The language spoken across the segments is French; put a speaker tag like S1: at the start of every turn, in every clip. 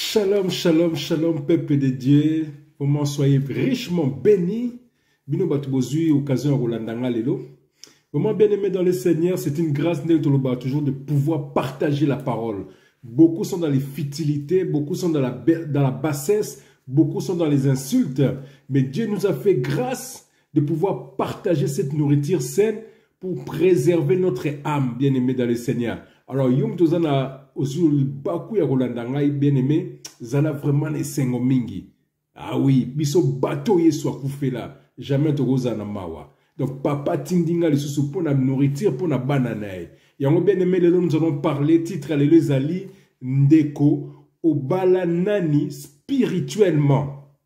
S1: Shalom, shalom, shalom, peuple de Dieu. Comment soyez richement bénis. Bino batubozui, occasion à Rolandanga Lelo. Vraiment bien aimé dans le Seigneur, c'est une grâce toujours de pouvoir partager la parole. Beaucoup sont dans les futilités, beaucoup sont dans la bassesse, beaucoup sont dans les insultes. Mais Dieu nous a fait grâce de pouvoir partager cette nourriture saine pour préserver notre âme, bien aimé dans le Seigneur. Alors, Yum Tozana, aussi, Baku ya Rolandangai, bien aimé, Zana vraiment les sengo mingi. Ah oui, biso bateau yeso akoufe là, jamais Tozana mawa. Donc, papa tindinga les sous pour la nourriture, pour la banane. Yango bien aimé, nous allons parler, titre les ali, ndeko, obala nani spirituellement.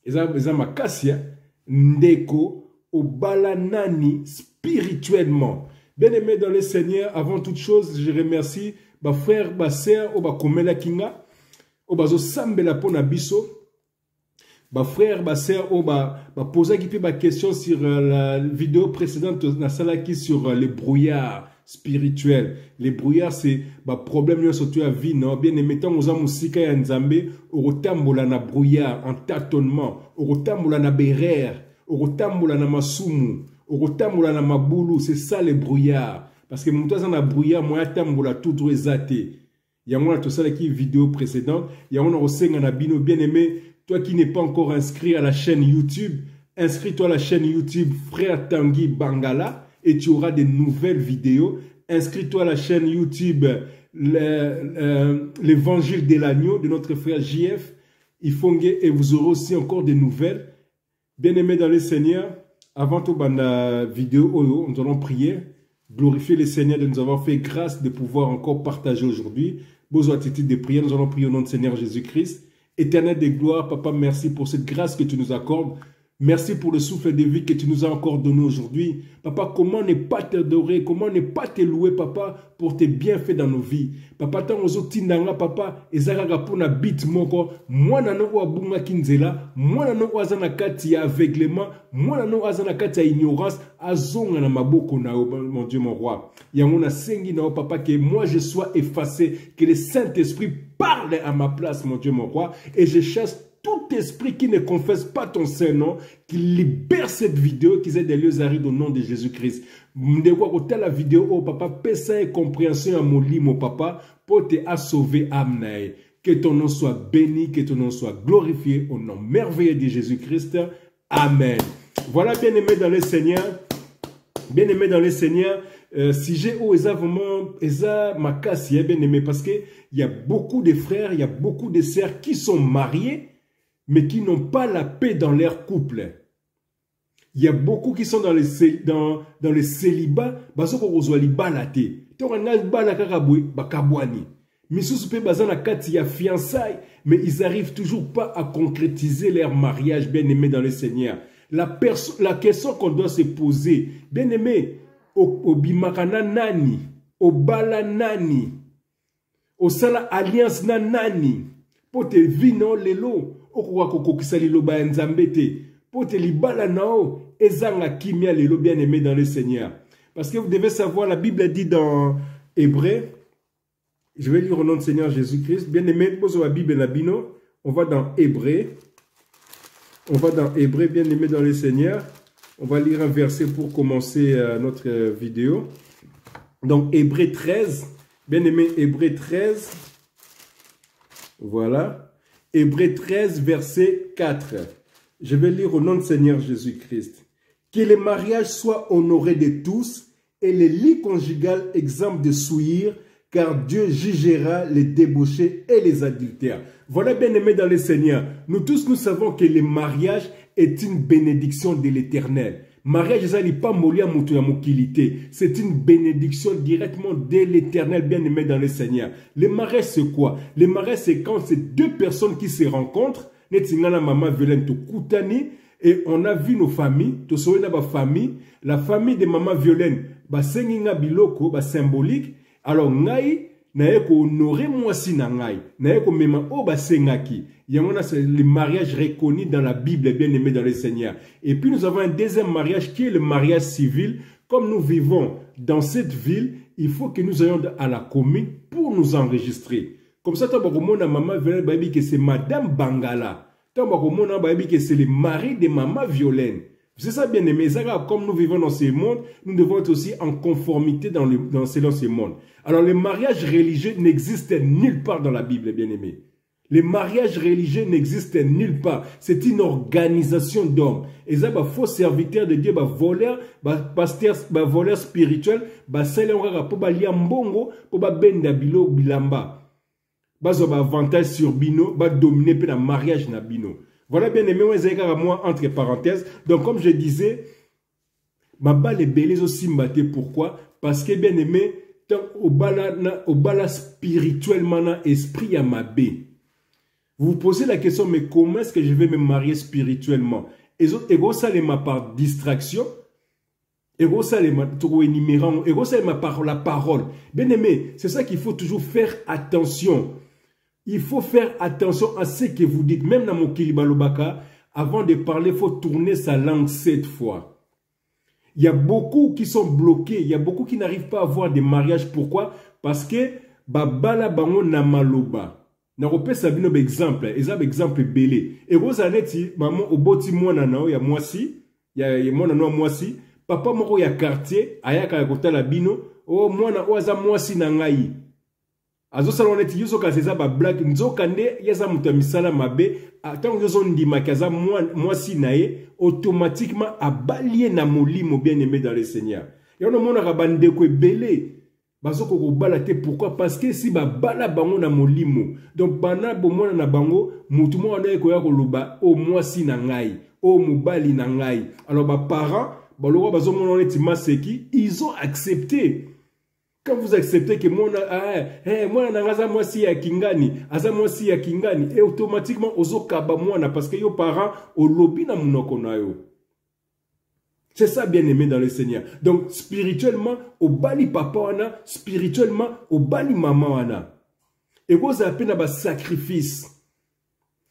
S1: Eza makassia, ndeko, obala nani spirituellement. Bien aimé dans le Seigneur, avant toute chose, je remercie ma frère, ma sœur, ma komela kinga, ma sambela pona biso, ma frère, ma sœur, ma posa qui peut ma question sur la vidéo précédente, na salaki sur les brouillards spirituels. Les brouillards, c'est ma problème surtout à vie, non? Bien aimé, tant aux amusika ya nzambe, au rotambola na brouillard, en tâtonnement, au rotambola na berer, au rotambola na masumu. C'est ça les brouillards. Parce que mon temps brouillard, moi, tout exaté. Il y a tout ça qui vidéo précédente. Il y a aussi un abino bien aimé. Toi qui n'es pas encore inscrit à la chaîne YouTube, inscris-toi à la chaîne YouTube Frère Tanguy Bangala et tu auras des nouvelles vidéos. Inscris-toi à la chaîne YouTube l'Évangile de l'agneau de notre frère JF Ifongue et vous aurez aussi encore des nouvelles. Bien aimé dans le Seigneur. Avant toute la vidéo, nous allons prier, glorifier le Seigneur de nous avoir fait grâce de pouvoir encore partager aujourd'hui. Besoin de prier, nous allons prier au nom de Seigneur Jésus-Christ. Éternel des gloires, Papa, merci pour cette grâce que tu nous accordes. Merci pour le souffle de vie que tu nous as encore donné aujourd'hui. Papa, comment ne pas t'adorer, comment ne pas te louer, Papa, pour tes bienfaits dans nos vies. Papa, tant aux autres tindanga, Papa, ezaka pour na bit moko, moi na no abunga kinzela, moi na no azana kati ya aveuglement, moi na no azana kati ya ignorance, azonga na maboko na mon Dieu, mon roi. Yangona sengi na Papa, que moi je sois effacé, que le Saint-Esprit parle à ma place, mon Dieu, mon roi, et je chasse tout esprit qui ne confesse pas ton Saint-Nom, qui libère cette vidéo, qui aide des lieux arides au nom de Jésus-Christ. La vidéo, oh papa, pesa et compréhension à mon lit, mon papa, pour te sauver âme. Que ton nom soit béni, que ton nom soit glorifié au nom merveilleux de Jésus-Christ. Amen. Voilà, bien aimé dans le Seigneur. Bien aimé dans le Seigneur. Si j'ai vraiment ma casse, bien aimé, parce qu'il y a beaucoup de frères, il y a beaucoup de sœurs qui sont mariés, mais qui n'ont pas la paix dans leur couple. Il y a beaucoup qui sont dans le célibat, mais ils n'arrivent toujours pas à concrétiser leur mariage, bien aimé dans le Seigneur. La question qu'on doit se poser, bien aimé, au bimakana nani, au bala nani, au sala alliance na nani, pour te vino lelo, pour te libala nao, ezanga kimia lelo bien aimé dans le Seigneur. Parce que vous devez savoir, la Bible dit dans Hébreu, je vais lire au nom du Seigneur Jésus-Christ, bien aimé, pose la Bible nabino, on va dans Hébreu, bien aimé dans le Seigneur. On va lire un verset pour commencer notre vidéo. Donc, Hébreu 13. Bien aimé, Hébreu 13. Voilà. Hébreu 13, verset 4. Je vais lire au nom du Seigneur Jésus-Christ. Que le mariage soit honoré de tous et les lits conjugales exempts de souillure, car Dieu jugera les débauchés et les adultères. Voilà, bien aimé dans le Seigneur. Nous tous, nous savons que le mariage est une bénédiction de l'Éternel. Mariage, c'est une bénédiction directement de l'Éternel, bien aimé dans le Seigneur. Le mariage, c'est quoi? Le mariage, c'est quand c'est deux personnes qui se rencontrent, et on a vu nos familles, la famille de maman Violaine, symbolique. Alors, ngai, naeko honorer moi si nangai, naeko mema o basengaki. Yamona c'est le mariage reconnu dans la Bible, bien aimé dans le Seigneur. Et puis nous avons un deuxième mariage qui est le mariage civil. Comme nous vivons dans cette ville, il faut que nous ayons à la commune pour nous enregistrer. Comme ça, tant que maman Violaine, baby que c'est Madame Bangala. Tant que baby que c'est le mari de maman Violaine. C'est ça bien aimé. Comme nous vivons dans ce monde, nous devons être aussi en conformité selon ce monde. Alors le mariage religieux n'existe nulle part dans la Bible, bien aimé. Le mariage religieux n'existe nulle part. C'est une organisation d'hommes. Et ça, faux serviteur de Dieu, voleur, pasteur, voleur spirituel, c'est pour lier mbongo, pour benda bilo bilamba. Avantage sur bino, dominer le mariage na bino. Voilà bien aimé, moi entre parenthèses. Donc comme je disais, ma les belés aussi mbaté. Pourquoi? Parce que bien aimé, au bala spirituellement na esprit à ma bé. Vous vous posez la question, mais comment est-ce que je vais me marier spirituellement? Et ça les ma par distraction. Et ça les ma par la parole. Bien aimé, c'est ça qu'il faut toujours faire attention. Il faut faire attention à ce que vous dites. Même dans mon Kilibalobaka, avant de parler, il faut tourner sa langue 7 fois. Il y a beaucoup qui sont bloqués. Il y a beaucoup qui n'arrivent pas à avoir des mariages. Pourquoi? Parce que babala bango na maloba. Na repé sabino exemple, exemple belé. Et vous allez maman au boti mwana na ya mwasi, ya mwana no mwasi, papa moko ya quartier, ayaka ya kotala bino, o mwana o aza mwasi na ngai. Azo salon neti yuso ka seza ba black nzoka nde yaza muta misala mabe, atango yozo ndima kaza mwasi na ye, automatiquement abalie na molimo bien aimé dans le Seigneur. Ya no mona ka bande ko belé. Pourquoi? Parce que si bala bango na molimo, donc bana bomona na bango, mutumo wana ekoya koloba o mwasi na ngai, o mubali na ngai. Alors parents, baloko bazomona neti maseki, ils ont accepté. Quand vous acceptez que moi na ngaza mwasi ya kingani, aza mwasi ya kingani, et automatiquement ozo kaba mwana parce que yo parents o lobi na munoko na yo. C'est ça bien aimé dans le Seigneur. Donc spirituellement, au bali papa wana, spirituellement, au bali maman wana. Et vous appelez un sacrifice.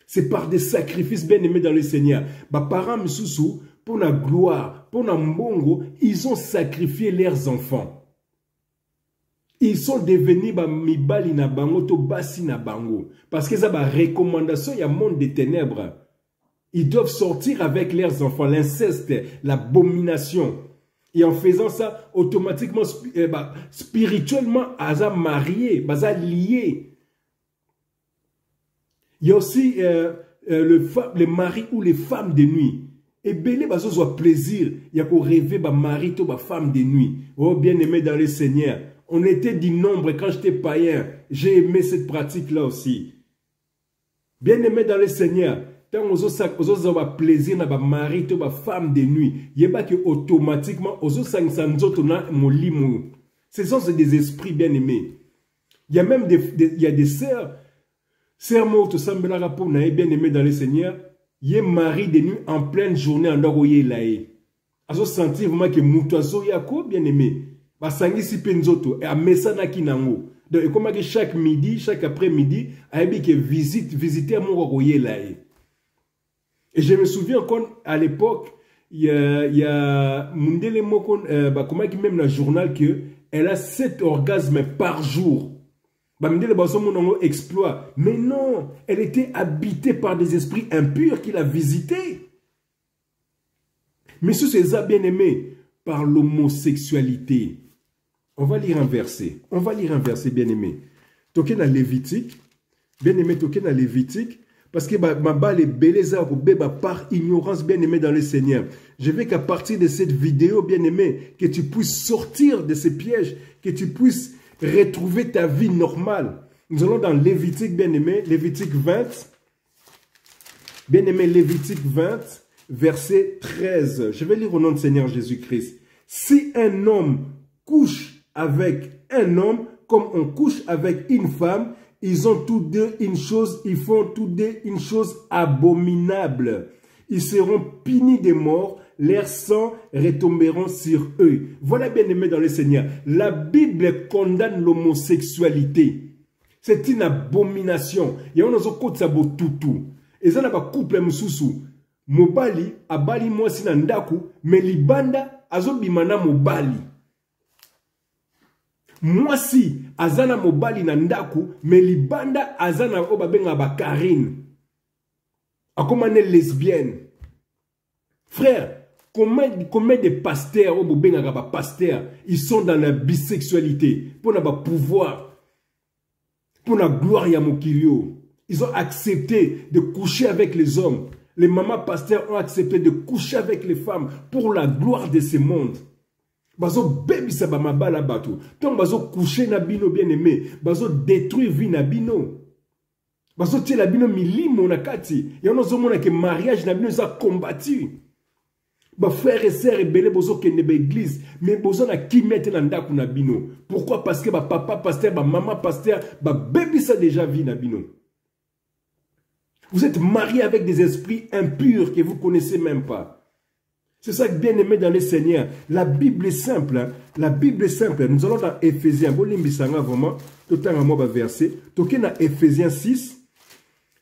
S1: C'est par des sacrifices bien aimés dans le Seigneur. Parents misusu, pour la gloire, pour la mbongo, ils ont sacrifié leurs enfants. Ils sont devenus mibali na bango to basi na bango. Parce que ça ba recommandation, il y a monde des ténèbres. Ils doivent sortir avec leurs enfants, l'inceste, l'abomination. Et en faisant ça, automatiquement, spirituellement, ils sont mariés, ils sont liés. Il y a aussi les maris ou les femmes de nuit. Et belé, ils ont plaisir. Il y a qu'on rêver, mari ou femme de nuit. Oh, bien aimé dans le Seigneur. On était du nombre quand j'étais païen. J'ai aimé cette pratique-là aussi. Bien aimé dans le Seigneur. Tant on a plaisir na ba mari to ba femme de nuit, yeba que automatiquement ozo sanzoto na molimo. Ce sont des esprits bien aimés. Il y a même des sœurs mortes sambela rapport na bien aimé dans le Seigneur, yé mari de nuit en pleine journée en dogoye laé. Azo sentir vraiment que mutozo yako bien aimé. Ba sangisi penzoto et a mesana kinango. Donc comme que chaque midi, chaque après-midi, ayebi que visiter mon gogoye laé. Et je me souviens quand à l'époque, il y a Mundele Mokon, comment qui même dans le journal que elle a 7 orgasmes par jour. Mundele Basomo exploit. Mais non, elle était habitée par des esprits impurs qui la visitaient. Mais sous ces bien aimés, par l'homosexualité. On va lire un verset. On va lire un verset bien aimé. Toqué dans Lévitique. Bien aimé, toqué dans Lévitique. Parce que ma les beleza par ignorance bien aimé dans le Seigneur. Je veux qu'à partir de cette vidéo bien aimé, que tu puisses sortir de ces pièges, que tu puisses retrouver ta vie normale. Nous allons dans Lévitique bien aimé, Lévitique 20. Bien aimé, Lévitique 20, verset 13. Je vais lire au nom du Seigneur Jésus-Christ. Si un homme couche avec un homme comme on couche avec une femme, ils ont tous deux une chose, ils font tous deux une chose abominable. Ils seront punis de mort, leurs sangs retomberont sur eux. Voilà bien aimé dans le Seigneur. La Bible condamne l'homosexualité. C'est une abomination. Il y a un autre sabo tutu. Et ça n'a pas couple mususu. Mobali, abali moi sinandaku, mais libanda azobimana mobali. Moi si azana mobali na ndaku mais libanda azana obabenga ba Karine. Akomane lesbienne. Frère, combien de pasteurs obabenga ba pasteurs, ils sont dans la bisexualité pour na ba pouvoir, pour la gloire ya mokilio. Ils ont accepté de coucher avec les hommes. Les mamans pasteurs ont accepté de coucher avec les femmes pour la gloire de ce monde. Bazo baby sa ba mabala bato. Donc bazo coucher na bino bien aimé, bazo détruire vie na bino. Bazo tie la bino milimo na kati. Ya ono mona que mariage na bino za combattu. Ba frères et sœurs belé bozo kende ba église, mais bozo na ki mette na ndaku na bino. Pourquoi? Parce que ba papa pasteur, ba maman pasteur, ba baby sa déjà vie na bino. Vous êtes mariés avec des esprits impurs que vous ne connaissez même pas. C'est ça que bien aimé dans le Seigneur. La Bible est simple. Hein? La Bible est simple. Nous allons dans Éphésiens. Vraiment, tout un mot verset. Toké dans Éphésiens 6.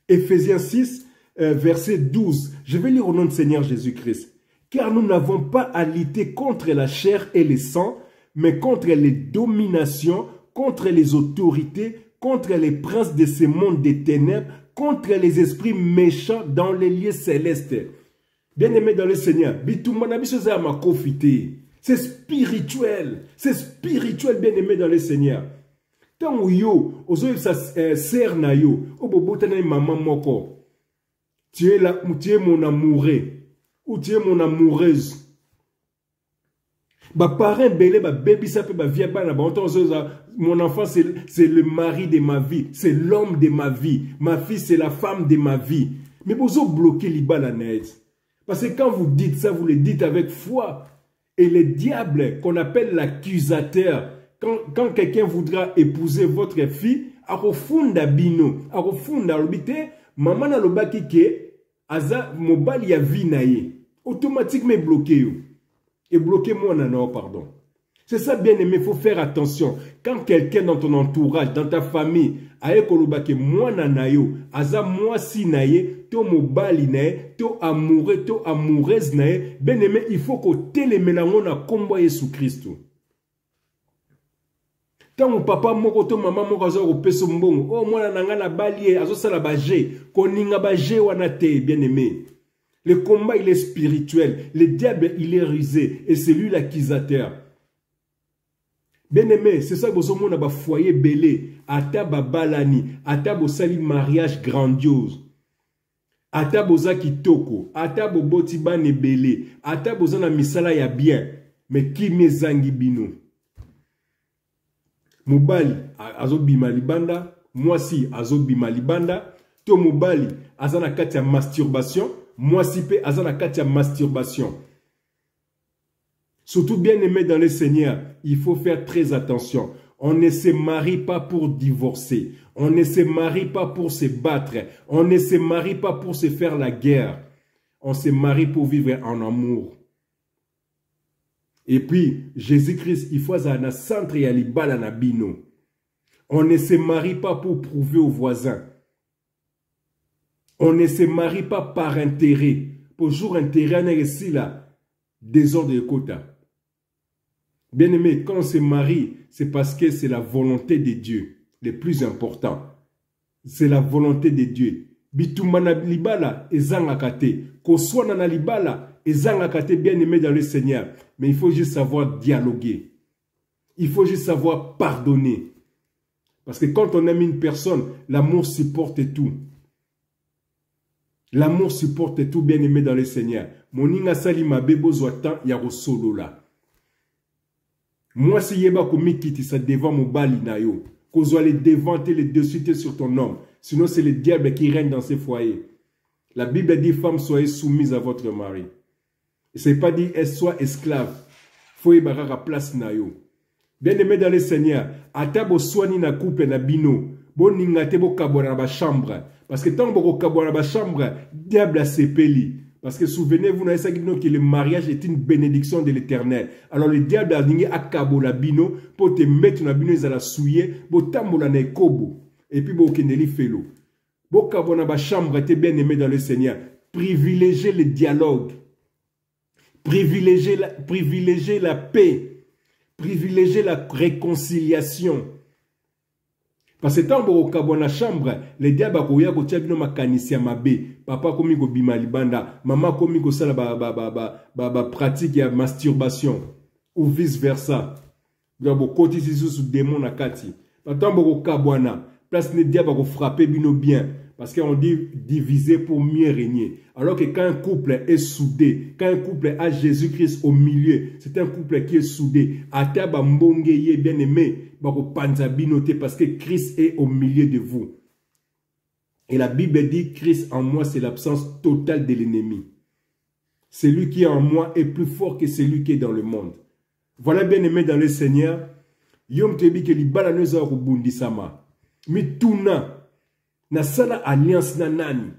S1: Éphésiens 6, verset 12. Je vais lire au nom du Seigneur Jésus-Christ. Car nous n'avons pas à lutter contre la chair et le sang, mais contre les dominations, contre les autorités, contre les princes de ce monde des ténèbres, contre les esprits méchants dans les lieux célestes. Bien-aimé dans le Seigneur, c'est spirituel. C'est spirituel, bien-aimé dans le Seigneur. Tant où yo, ozo sa sœur na yo, obobotana maman moko. Tu es mon amoureux ou tu es mon amoureuse. Ba parent belé ba baby ça peut ba via ba na ba mon enfant c'est le mari de ma vie, c'est l'homme de ma vie, ma fille c'est la femme de ma vie. Mais vous avez bloqué l'Iba la net. Parce que quand vous dites ça, vous le dites avec foi. Et le diable qu'on appelle l'accusateur, quand quelqu'un voudra épouser votre fille, a refunda bino, a refunda l'obité, maman na lobaki ke aza mobali ya vie naye. Automatiquement bloqué. Et bloqué moi non, pardon. C'est ça, bien aimé, il faut faire attention. Quand quelqu'un dans ton entourage, dans ta famille, aye kolobake moi nanayo, aza moi si naye, to mobali naye, to amoureux, to amoureuse naye, bien aimé, il faut que télémélango na kombo Yesu Christo. Tant mon papa moko to maman moko azo peso mbongo, oh moi nanga na balie, azo sala baje, koninga baje wana te, bien aimé. Le combat il est spirituel, le diable il est rusé et c'est lui l'accusateur. Bien aimé, c'est ça que vous avez un foyer belé, ata babalani, ata bosali mariage grandiose, ata boza kitoko, ata boboti bane belé, ata boza na misala ya bien, mais qui mezangi bino. Mobali azo bima libanda, moi si azo bima libanda, to mobali azana kati ya masturbation, moi si pe azana kati ya masturbation. Surtout bien aimé dans le Seigneur, il faut faire très attention. On ne se marie pas pour divorcer. On ne se marie pas pour se battre. On ne se marie pas pour se faire la guerre. On se marie pour vivre en amour. Et puis, Jésus-Christ, il faut un centre et alibala na bino. On ne se marie pas pour prouver aux voisins. On ne se marie pas par intérêt. Pour jour intérêt, on est ici là. Désordre de quota. Bien aimé, quand on se marie, c'est parce que c'est la volonté de Dieu, le plus important. C'est la volonté de Dieu. Bitumana libala, ezangakate. Koswana na libala, ezangakate, bien aimé dans le Seigneur. Mais il faut juste savoir dialoguer. Il faut juste savoir pardonner. Parce que quand on aime une personne, l'amour supporte tout. L'amour supporte tout, bien aimé dans le Seigneur. Moninga salima bebo zoatan yaro solo là. Moi, si yeba komikiti ça devant mon bali na yo, qu'on aller devant les dessus sur ton homme. Sinon, c'est le diable qui règne dans ces foyers. La Bible dit, femmes, soyez soumises à votre mari. Et ce n'est pas dit, sois esclave. Faut y barra place na yo. Bien aimé dans le Seigneur, atabo soigni na coupe na bino, bon ningate bo kabora na ba chambre. Parce que tant que kabora na ba chambre, diable a sepeli. Parce que souvenez-vous, que le mariage est une bénédiction de l'Éternel. Alors le diable a dit à Kabo la bino pour te mettre dans la bino et la souiller, pour t'ambola na kobo. Et puis pour kendeli felo. Pour Kabo na ba chambre était bien aimé dans le Seigneur. Privilégiez le dialogue. Privilégiez la paix. Privilégiez la réconciliation. Parce que tant que dans la chambre, les diables ont makanisi mabe. Papa komi ko bima libanda, maman komi ko sala pratique ya masturbation ou vice versa. Donc côté sous démon na kati. Tant que kabwana, place les diables ko frapper bino bien. Parce qu'on dit diviser pour mieux régner. Alors que quand un couple est soudé, quand un couple a Jésus-Christ au milieu, c'est un couple qui est soudé. Ataba mbongeye bien aimé, bako panzabinote parce que Christ est au milieu de vous. Et la Bible dit Christ en moi, c'est l'absence totale de l'ennemi. Celui qui est en moi est plus fort que celui qui est dans le monde. Voilà bien aimé dans le Seigneur. Yom tebi ke libala noza kubundisama. Mituna. Na sala alliance na nani,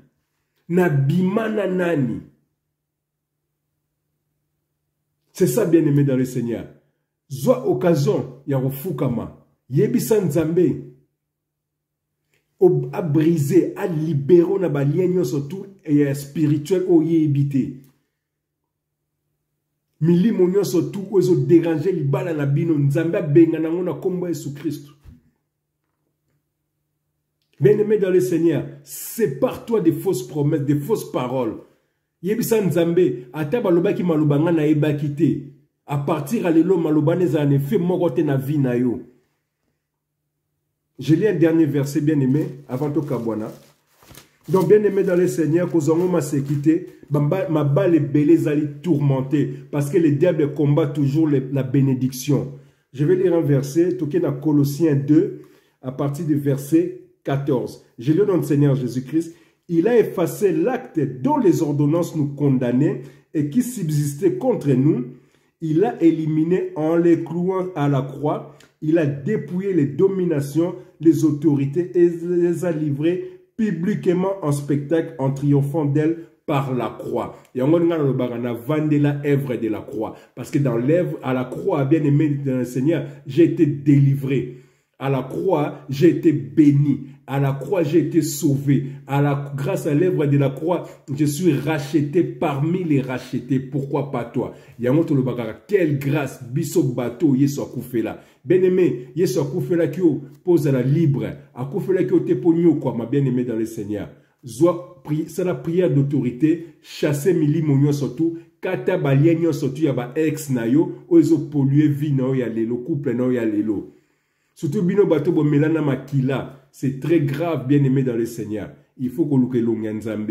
S1: na bima na nani. C'est ça bien aimé dans le Seigneur. Zwa occasion ya refukama, yebisa nzambe, a brisé, a libéré na ba lien surtout et spirituel o yebité. Milimo nyo surtout ozo déranger libala na bino nzambe benga na ngona kombo Yesu Christ. Bien-aimé dans le Seigneur, sépare-toi des fausses promesses, des fausses paroles. Yebisa nzambe, ata baloba ki malubanga na eba kite. À partir à l'élo maloba neza en effet morote na vie na yo. Je lis un dernier verset bien-aimé avant to kabwana. Donc bien-aimé dans le Seigneur, kozongo ma séquité, ma balle belé zali tourmenté parce que le diable combat toujours la bénédiction. Je vais lire un verset, toké na Colossiens 2 à partir du verset 14. Je lis dans le Seigneur Jésus-Christ. Il a effacé l'acte dont les ordonnances nous condamnaient et qui subsistait contre nous. Il a éliminé en les clouant à la croix. Il a dépouillé les dominations, les autorités et les a livrées publiquement en spectacle en triomphant d'elles par la croix. Et on a vendu la œuvre de la croix. Parce que dans l'œuvre, à la croix, bien aimé dans le Seigneur, j'ai été délivré. À la croix, j'ai été béni. À la croix, j'ai été sauvé. Grâce à l'œuvre de la croix, je suis racheté parmi les rachetés. Pourquoi pas toi? Quelle grâce, biso bateau, yeso akoufela. Bien-aimé, yeso akoufela qui pose à la libre. Akoufela qui te pogno quoi, ma bien-aimé dans le Seigneur. C'est la prière d'autorité. Chasser mili monyo surtout. Kata balien surtout yaba ex nayo. Ozo polluer vie no ya lelo. Couple no ya lelo. Surtout bino bateau bo melana makila. C'est très grave, bien-aimé dans le Seigneur. Il faut que nous nzambe.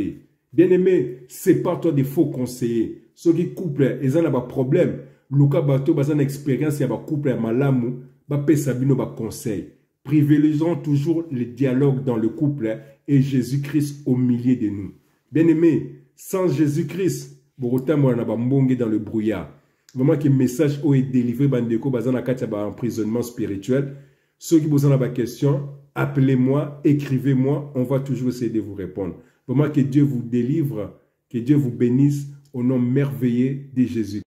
S1: Bien-aimé, sépare-toi des faux conseillers. Ceux qui couplent, ils ont un problème. Luka bateau, ils ont une expérience, ils ont un couple à malamu, ils ont un conseil. Privilégions toujours le dialogue dans le couple et Jésus-Christ au milieu de nous. Bien-aimé, sans Jésus-Christ, vous avez dans le brouillard. Vraiment que le message est délivré, bandeko, ils ont un emprisonnement spirituel. Ceux qui vous ont des questions, appelez-moi, écrivez-moi, on va toujours essayer de vous répondre. Vraiment que Dieu vous délivre, que Dieu vous bénisse au nom merveilleux de Jésus.